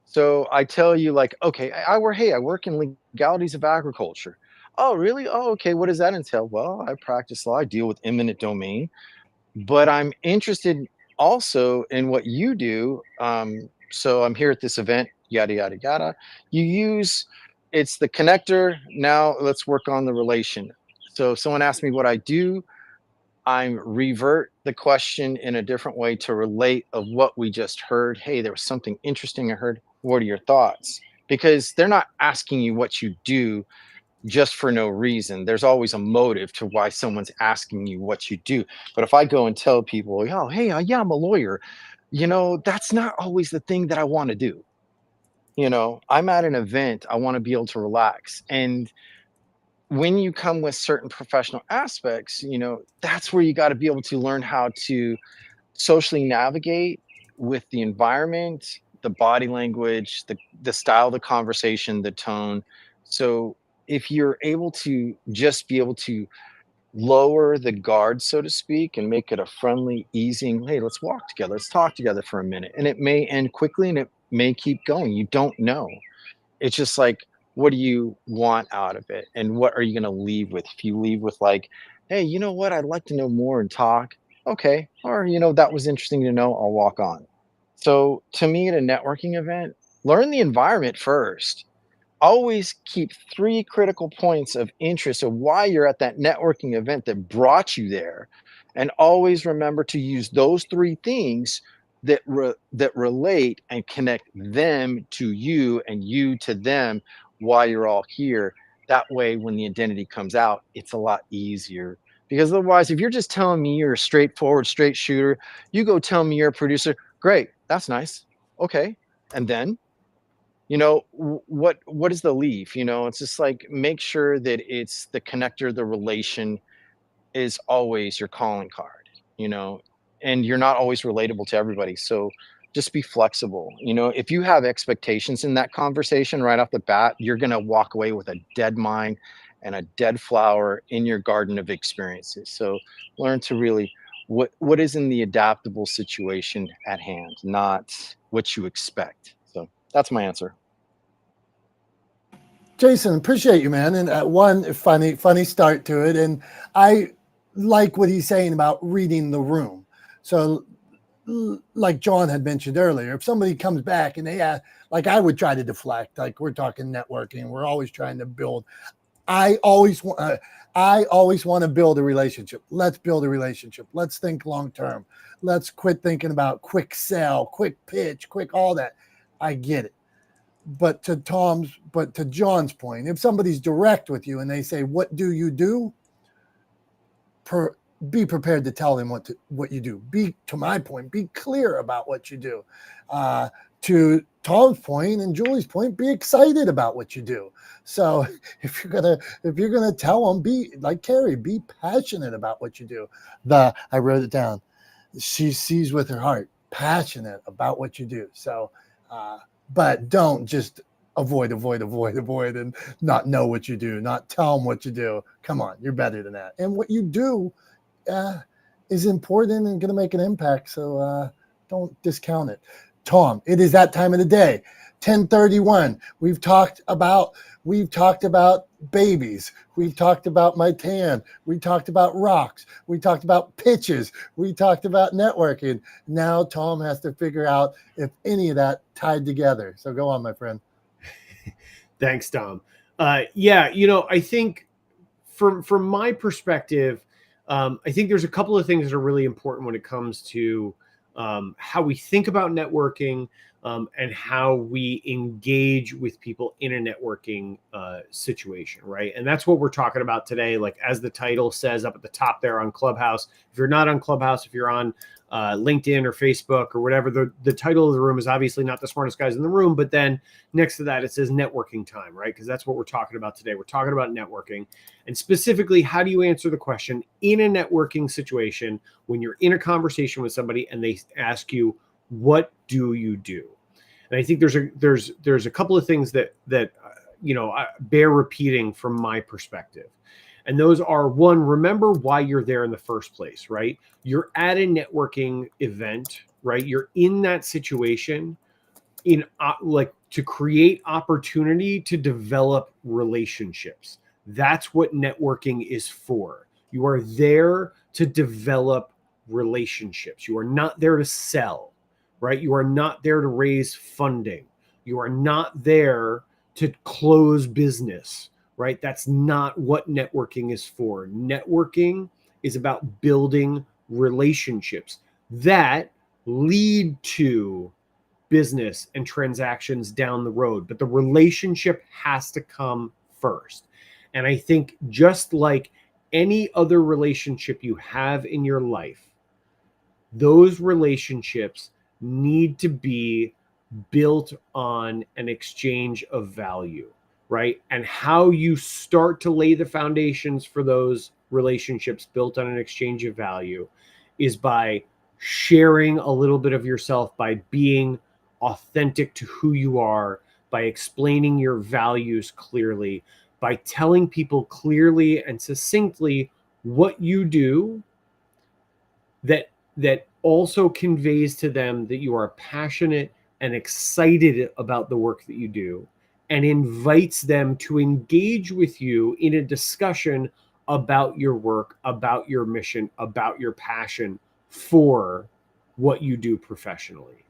So I tell you, like, okay, I work in legalities of agriculture. Oh, really? Oh, okay. What does that entail? Well, I practice law. I deal with eminent domain, but I'm interested also in what you do. So I'm here at this event, yada, yada, yada. You use, it's the connector. Now let's work on the relation. So if someone asks me what I do, I revert the question in a different way to relate of what we just heard. Hey, there was something interesting I heard. What are your thoughts? Because they're not asking you what you do just for no reason. There's always a motive to why someone's asking you what you do. But if I go and tell people, oh, hey, yeah, I'm a lawyer, that's not always the thing that I want to do. I'm at an event, I want to be able to relax. And when you come with certain professional aspects, that's where you got to be able to learn how to socially navigate with the environment, the body language, the style of the conversation, the tone. So if you're able to just be able to lower the guard, so to speak, and make it a friendly, easing, hey, let's walk together, let's talk together for a minute. And it may end quickly and it may keep going. You don't know. It's just like, what do you want out of it? And what are you going to leave with? If you leave with, like, hey, you know what? I'd like to know more and talk. Okay. Or, that was interesting to know. I'll walk on. So to me, at a networking event, learn the environment first. Always keep 3 critical points of interest of why you're at that networking event that brought you there. And always remember to use those 3 things that relate and connect them to you and you to them, why you're all here. That way, when the identity comes out, it's a lot easier. Because otherwise, if you're just telling me you're a straightforward, straight shooter, you go tell me you're a producer, great, that's nice. Okay. And then, what is the leaf? It's just like, make sure that it's the connector, the relation is always your calling card, you know, and you're not always relatable to everybody. So just be flexible. If you have expectations in that conversation right off the bat, you're going to walk away with a dead mind and a dead flower in your garden of experiences. So learn to really, what is in the adaptable situation at hand, not what you expect. So that's my answer. Jason, appreciate you, man. And one funny start to it. And I like what he's saying about reading the room. So like John had mentioned earlier, if somebody comes back and they ask, like I would try to deflect, like we're talking networking, we're always trying to build. I always want to build a relationship. Let's build a relationship. Let's think long term. Let's quit thinking about quick sell, quick pitch, quick all that. I get it. But to John's point, if somebody's direct with you and they say, "What do you do?" Be prepared to tell them what you do. To my point, be clear about what you do. To Tom's point and Julie's point, be excited about what you do. So if you're gonna tell them, be like Carrie, be passionate about what you do. I wrote it down. She sees with her heart, passionate about what you do. So, but don't just avoid and not know what you do, not tell them what you do. Come on, you're better than that. And what you do is important and going to make an impact. So don't discount it. Tom, it is that time of the day. 10:31. We've talked about babies. We've talked about my tan. We talked about rocks. We talked about pitches. We talked about networking. Now Tom has to figure out if any of that tied together. So go on, my friend. Thanks, Dom. Yeah, I think from my perspective, I think there's a couple of things that are really important when it comes to how we think about networking, and how we engage with people in a networking situation, right? And that's what we're talking about today. Like as the title says up at the top there on Clubhouse, if you're not on Clubhouse, if you're on LinkedIn or Facebook or whatever, the title of the room is obviously not the smartest guys in the room, but then next to that, it says networking time, right? Because that's what we're talking about today. We're talking about networking, and specifically, how do you answer the question in a networking situation when you're in a conversation with somebody and they ask you, what do you do? And I think there's a couple of things that bear repeating from my perspective. And those are, one, remember why you're there in the first place, right? You're at a networking event, right? You're in that situation in to create opportunity to develop relationships. That's what networking is for. You are there to develop relationships. You are not there to sell, right? You are not there to raise funding. You are not there to close business, right? That's not what networking is for. Networking is about building relationships that lead to business and transactions down the road, but the relationship has to come first. And I think just like any other relationship you have in your life, those relationships need to be built on an exchange of value, right? And how you start to lay the foundations for those relationships built on an exchange of value is by sharing a little bit of yourself, by being authentic to who you are, by explaining your values clearly, by telling people clearly and succinctly what you do that also conveys to them that you are passionate and excited about the work that you do, and invites them to engage with you in a discussion about your work, about your mission, about your passion for what you do professionally.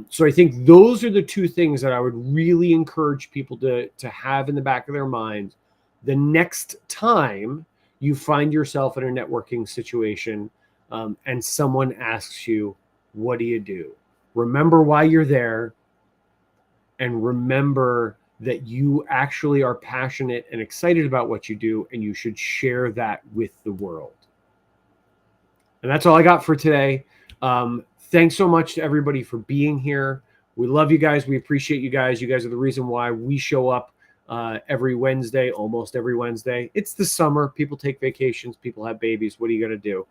So I think those are the two things that I would really encourage people to have in the back of their minds the next time you find yourself in a networking situation, and someone asks you, what do you do? Remember why you're there, and remember that you actually are passionate and excited about what you do, and you should share that with the world. And that's all I got for today. Thanks so much to everybody for being here. We love you guys. We appreciate you guys. You guys are the reason why we show up every Wednesday, almost every Wednesday. It's the summer. People take vacations. People have babies. What are you going to do?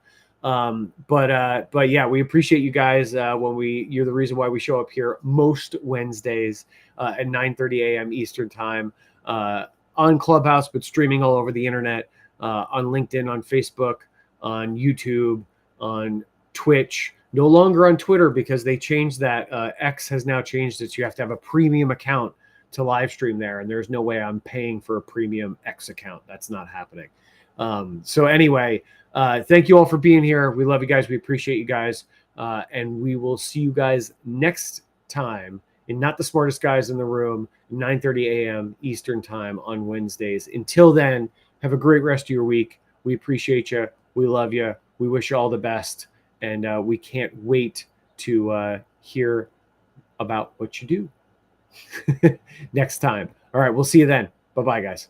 But yeah, we appreciate you guys. You're the reason why we show up here most Wednesdays at 9:30 a.m. Eastern time on Clubhouse, but streaming all over the internet, on LinkedIn, on Facebook, on YouTube, on Twitch. No longer on Twitter because they changed that. X has now changed it. So you have to have a premium account to live stream there. And there's no way I'm paying for a premium X account. That's not happening. So anyway, thank you all for being here. We love you guys. We appreciate you guys. And we will see you guys next time in Not the Smartest Guys in the Room, 9:30 a.m. Eastern time on Wednesdays. Until then, have a great rest of your week. We appreciate you. We love you. We wish you all the best. And we can't wait to hear about what you do next time. All right, we'll see you then. Bye-bye, guys.